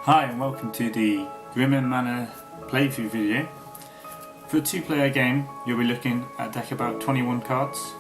Hi and welcome to the Manor playthrough video. For a two-player game, you'll be looking at a deck of about 21 cards.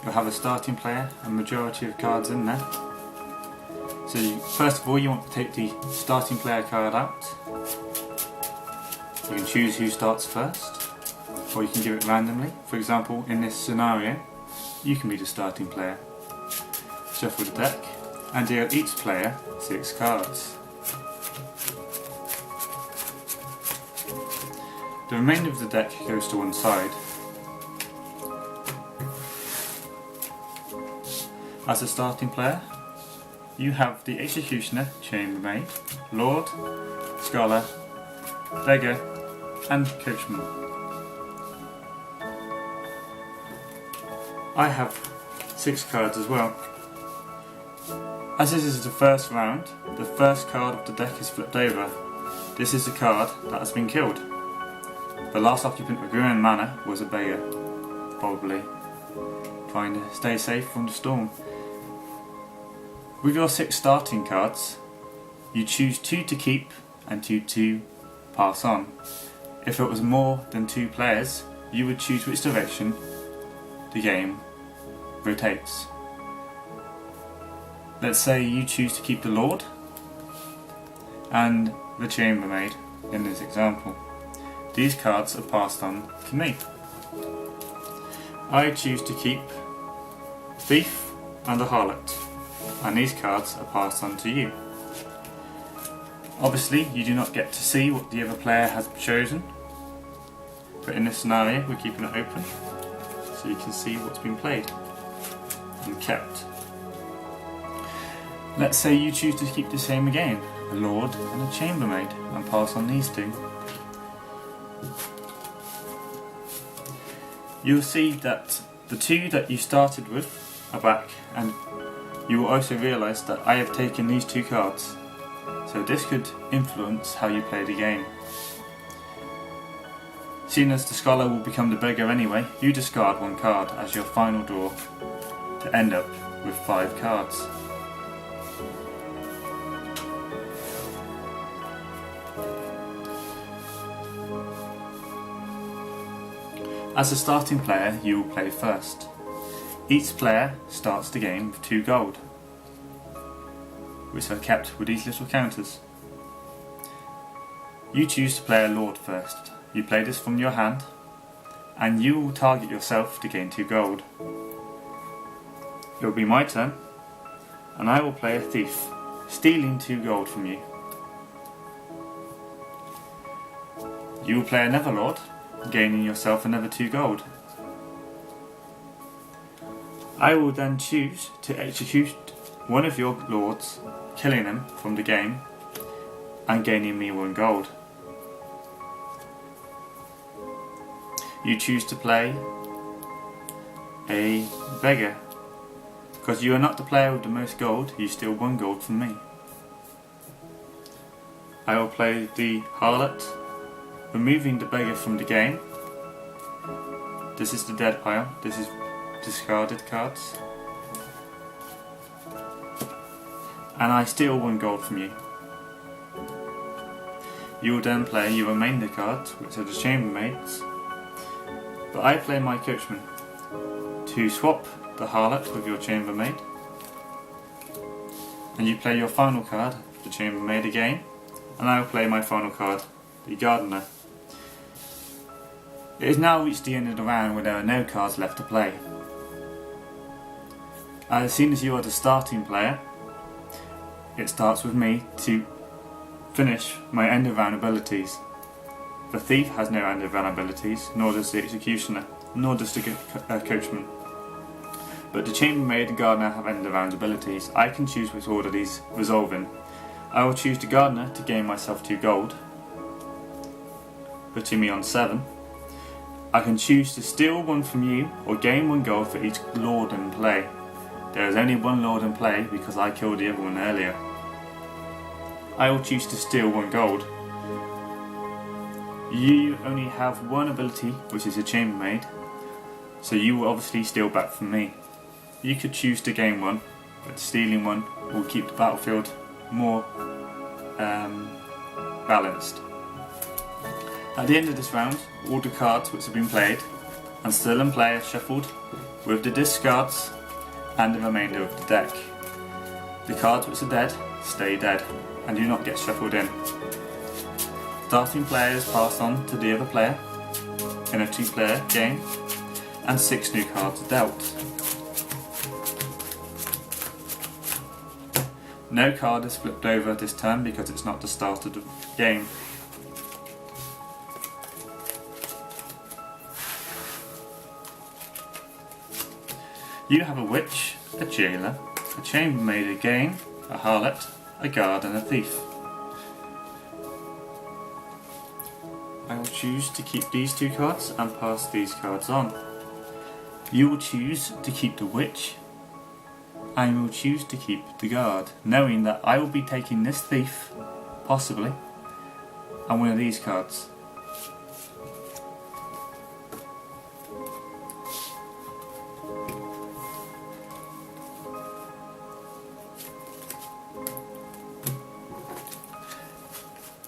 You'll have a starting player and majority of cards in there. So first of all, you want to take the starting player card out. You can choose who starts first, or you can give it randomly. For example, in this scenario, you can be the starting player. Shuffle the deck and deal each player 6 cards. The remainder of the deck goes to one side. As a starting player, you have the Executioner, Chambermaid, Lord, Scholar, Beggar and Coachman. I have 6 cards as well. As this is the first round, the first card of the deck is flipped over. This is the card that has been killed. The last occupant of Gruen Manor was a beggar, probably trying to stay safe from the storm. With your 6 starting cards, you choose 2 to keep and 2 to pass on. If it was more than 2 players, you would choose which direction the game rotates. Let's say you choose to keep the Lord and the Chambermaid in this example. These cards are passed on to me. I choose to keep a Thief and a Harlot, and these cards are passed on to you. Obviously, you do not get to see what the other player has chosen, but in this scenario we're keeping it open so you can see what's been played and kept. Let's say you choose to keep the same again, a Lord and a Chambermaid, and pass on these 2. You'll see that the 2 that you started with are back, and you will also realise that I have taken these 2 cards, so this could influence how you play the game. Seeing as the Scholar will become the beggar anyway, you discard 1 card as your final draw to end up with 5 cards. As a starting player, you will play first. Each player starts the game with 2 gold, which are kept with these little counters. You choose to play a Lord first. You play this from your hand, and you will target yourself to gain 2 gold. It will be my turn, and I will play a Thief, stealing 2 gold from you. You will play another Lord, gaining yourself another 2 gold. I will then choose to execute one of your lords, killing him from the game and gaining me 1 gold. You choose to play a beggar. Because you are not the player with the most gold, you steal 1 gold from me. I will play the Harlot, removing the beggar from the game. This is the dead pile, this is discarded cards. And I steal 1 gold from you. You will then play your remainder cards, which are the Chambermaids. But I play my Coachman to swap the Harlot with your Chambermaid. And you play your final card, the Chambermaid again. And I will play my final card, the Gardener. It has now reached the end of the round where there are no cards left to play. As soon as you are the starting player, it starts with me to finish my end of round abilities. The Thief has no end of round abilities, nor does the Executioner, nor does the Coachman. But the Chambermaid and Gardener have end of round abilities. I can choose which order these resolve in. I will choose the Gardener to gain myself 2 gold, putting me on 7. I can choose to steal 1 from you or gain 1 gold for each Lord in play. There is only 1 Lord in play because I killed the other one earlier. I will choose to steal 1 gold. You only have 1 ability, which is a Chambermaid, so you will obviously steal back from me. You could choose to gain 1, but stealing 1 will keep the battlefield more balanced. At the end of this round, all the cards which have been played and still in play are shuffled with the discards and the remainder of the deck. The cards which are dead stay dead and do not get shuffled in. Starting player is passed on to the other player in a 2-player game, and 6 new cards are dealt. No card is flipped over this turn because it's not the start of the game. You have a witch, a jailer, a chambermaid again, a harlot, a guard and a thief. I will choose to keep these 2 cards and pass these cards on. You will choose to keep the witch, and you will choose to keep the guard, knowing that I will be taking this thief, possibly, and one of these cards.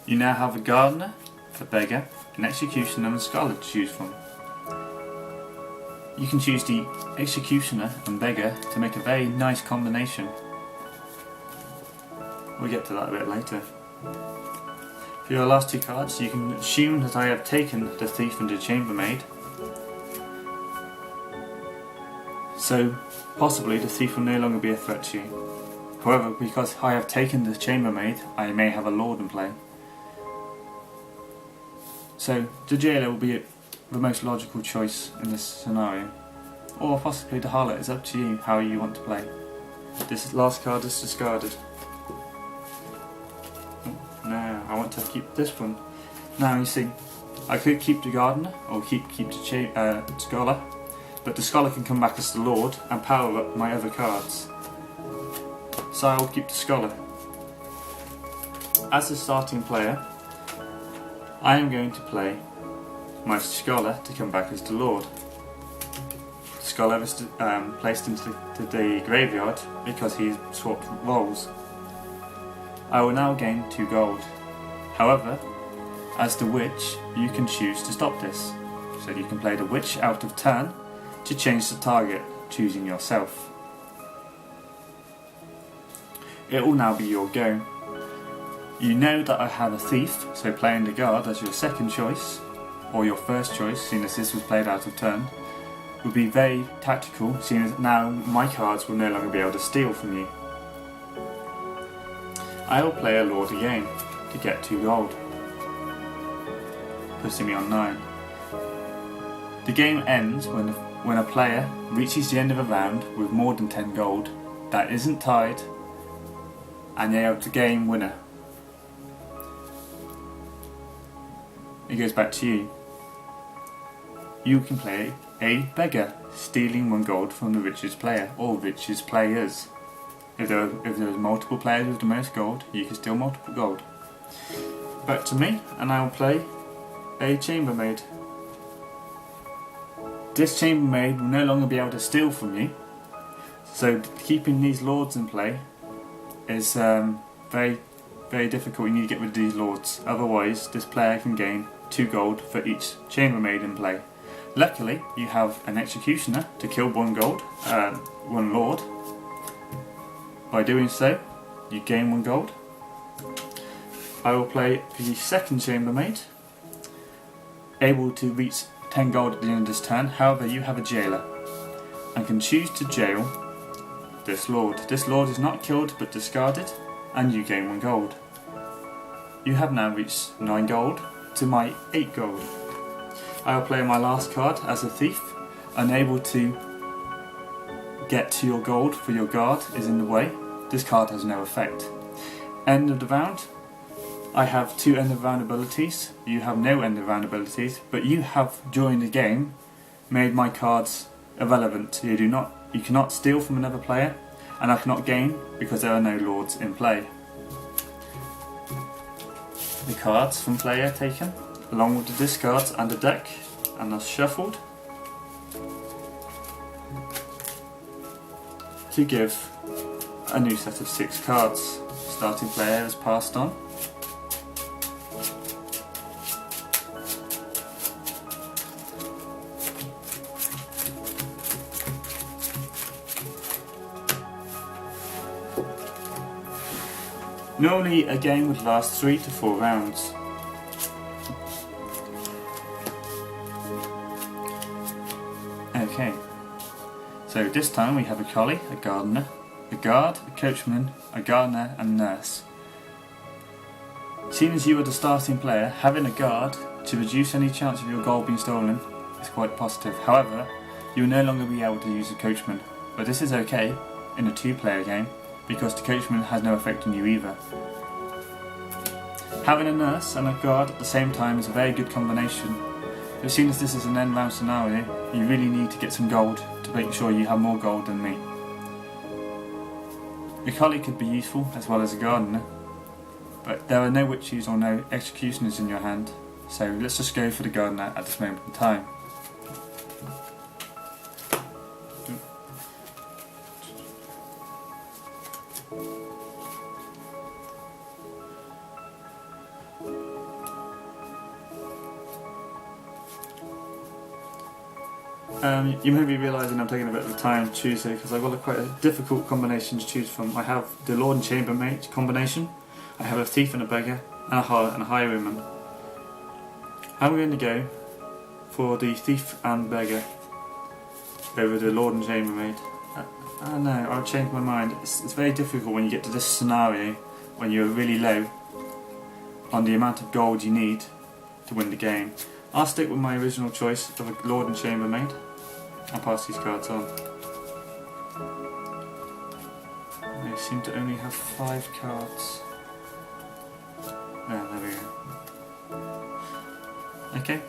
You now have a gardener, a beggar, an executioner and a scholar to choose from. You can choose the executioner and beggar to make a very nice combination. We'll get to that a bit later. For your last 2 cards, you can assume that I have taken the thief and the chambermaid. So possibly the thief will no longer be a threat to you. However, because I have taken the chambermaid, I may have a lord in play. So the jailer will be the most logical choice in this scenario. Or possibly the harlot. It's up to you how you want to play. This last card is discarded. No, I want to keep this one. Now you see, I could keep the gardener or keep the scholar, but the scholar can come back as the lord and power up my other cards. So I will keep the scholar. As a starting player, I am going to play my scholar to come back as the lord. The scholar is placed into the graveyard because he swapped roles. I will now gain 2 gold. However, as the witch, you can choose to stop this. So you can play the witch out of turn to change the target, choosing yourself. It will now be your go. You know that I have a thief, so playing the guard as your second choice, or your first choice, seeing as this was played out of turn, would be very tactical, seeing as now my cards will no longer be able to steal from you. I will play a lord again to get 2 gold, putting me on 9. The game ends when a player reaches the end of a round with more than 10 gold that isn't tied, and they have the game winner. It goes back to you. You can play a beggar, stealing 1 gold from the richest player, or richest players. If there's multiple players with the most gold, you can steal multiple gold. Back to me, and I will play a chambermaid. This chambermaid will no longer be able to steal from you, so keeping these lords in play is very, very difficult. You need to get rid of these lords, otherwise this player can gain 2 gold for each chambermaid in play. Luckily, you have an executioner to kill 1 gold, 1 lord. By doing so, you gain 1 gold. I will play the second chambermaid, able to reach 10 gold at the end of this turn. However, you have a jailer and can choose to jail this lord. This lord is not killed but discarded, and you gain 1 gold. You have now reached 9 gold to my 8 gold. I will play my last card as a thief, unable to get to your gold for your guard is in the way. This card has no effect. End of the round. I have 2 end of round abilities. You have no end of round abilities, but you have during the game made my cards irrelevant. You cannot steal from another player, and I cannot gain because there are no lords in play. The cards from play are taken, along with the discards and the deck, and are shuffled to give a new set of 6 cards. Starting player is passed on, Normally a game would last 3 to 4 rounds. Okay, so this time we have a collie, a gardener, a guard, a coachman, a gardener and a nurse. Seeing as you are the starting player, having a guard to reduce any chance of your gold being stolen is quite positive. However, you will no longer be able to use a coachman, but this is okay in a 2-player game because the coachman has no effect on you either. Having a nurse and a guard at the same time is a very good combination. As soon as this is an end round scenario, you really need to get some gold to make sure you have more gold than me. A collie could be useful as well as a gardener, but there are no witches or no executioners in your hand, so let's just go for the gardener at this moment in time. You may be realising I'm taking a bit of time to choose here because I've got quite a difficult combination to choose from. I have the Lord and Chambermaid combination, I have a thief and a beggar, and a harlot and a highwayman. I'm going to go for the thief and beggar over the Lord and Chambermaid. No, I'll change my mind. It's very difficult when you get to this scenario when you're really low on the amount of gold you need to win the game. I'll stick with my original choice of a Lord and Chambermaid. I'll pass these cards on. They seem to only have 5 cards. There we go. Okay,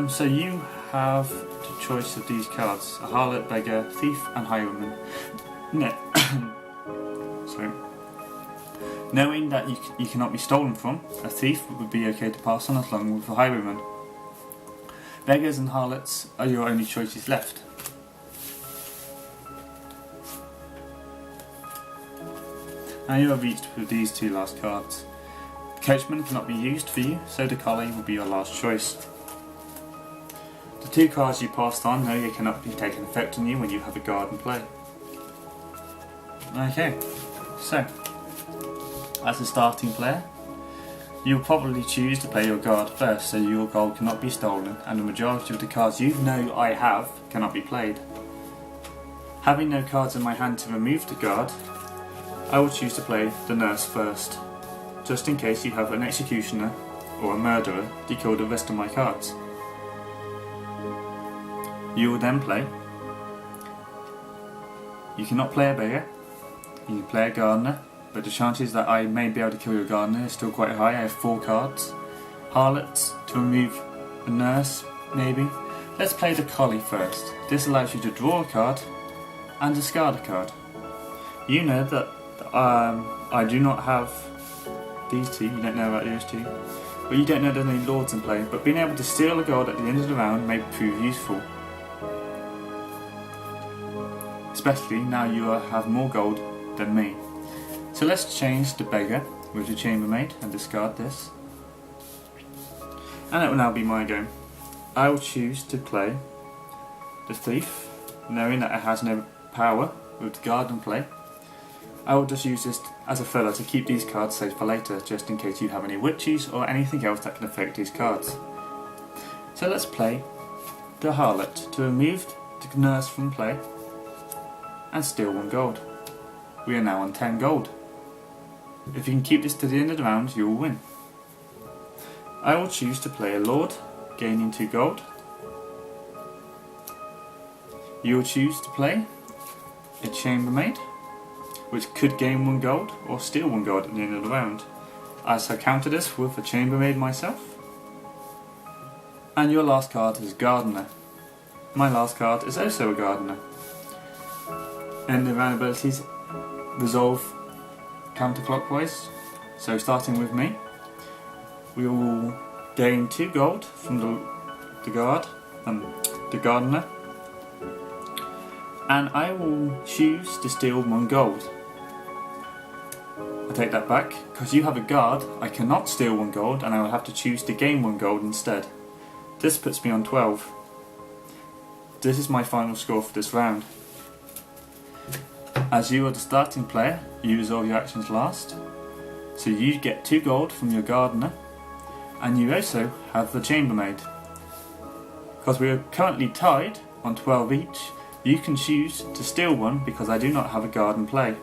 so you have the choice of these cards: a harlot, beggar, thief, and highwayman. Sorry. Knowing that you cannot be stolen from, a thief would be okay to pass on along with a highwayman. Beggars and harlots are your only choices left. Now you are reached with these 2 last cards. The coachman cannot be used for you, so the collie will be your last choice. The 2 cards you passed on, no, they cannot be taken effect on you when you have a guard in play. Okay, so as a starting player, you will probably choose to play your guard first, so your gold cannot be stolen, and the majority of the cards you know I have cannot be played. Having no cards in my hand to remove the guard, I will choose to play the nurse first, just in case you have an executioner or a murderer to kill the rest of my cards. You will then play. You cannot play a beggar, you can play a gardener, but the chances that I may be able to kill your gardener is still quite high. I have 4 cards. Harlots to remove a nurse, maybe. Let's play the collie first. This allows you to draw a card and discard a card. You know that I do not have these 2, you don't know about those 2, but you don't know there's any lords in play, but being able to steal a gold at the end of the round may prove useful. Especially now you have more gold than me. So let's change the beggar with the chambermaid and discard this. And it will now be my go. I will choose to play the thief, knowing that it has no power with the guard in play. I will just use this as a filler to keep these cards safe for later, just in case you have any witches or anything else that can affect these cards. So let's play the harlot to remove the nurse from play and steal 1 gold. We are now on 10 gold. If you can keep this to the end of the round, you will win. I will choose to play a lord, gaining 2 gold. You will choose to play a chambermaid, which could gain 1 gold or steal 1 gold at the end of the round. I shall counter this with a chambermaid myself. And your last card is gardener. My last card is also a gardener. And the round abilities resolve counterclockwise. So starting with me, we will gain 2 gold from the gardener, and I will choose to steal 1 gold. I take that back, because you have a guard, I cannot steal 1 gold, and I will have to choose to gain 1 gold instead. This puts me on 12. This is my final score for this round. As you are the starting player, you resolve your actions last. So you get 2 gold from your gardener, and you also have the chambermaid. Because we are currently tied on 12 each, you can choose to steal one because I do not have a garden play,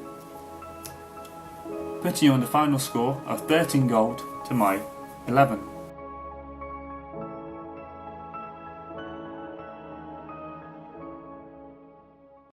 putting you on the final score of 13 gold to my 11.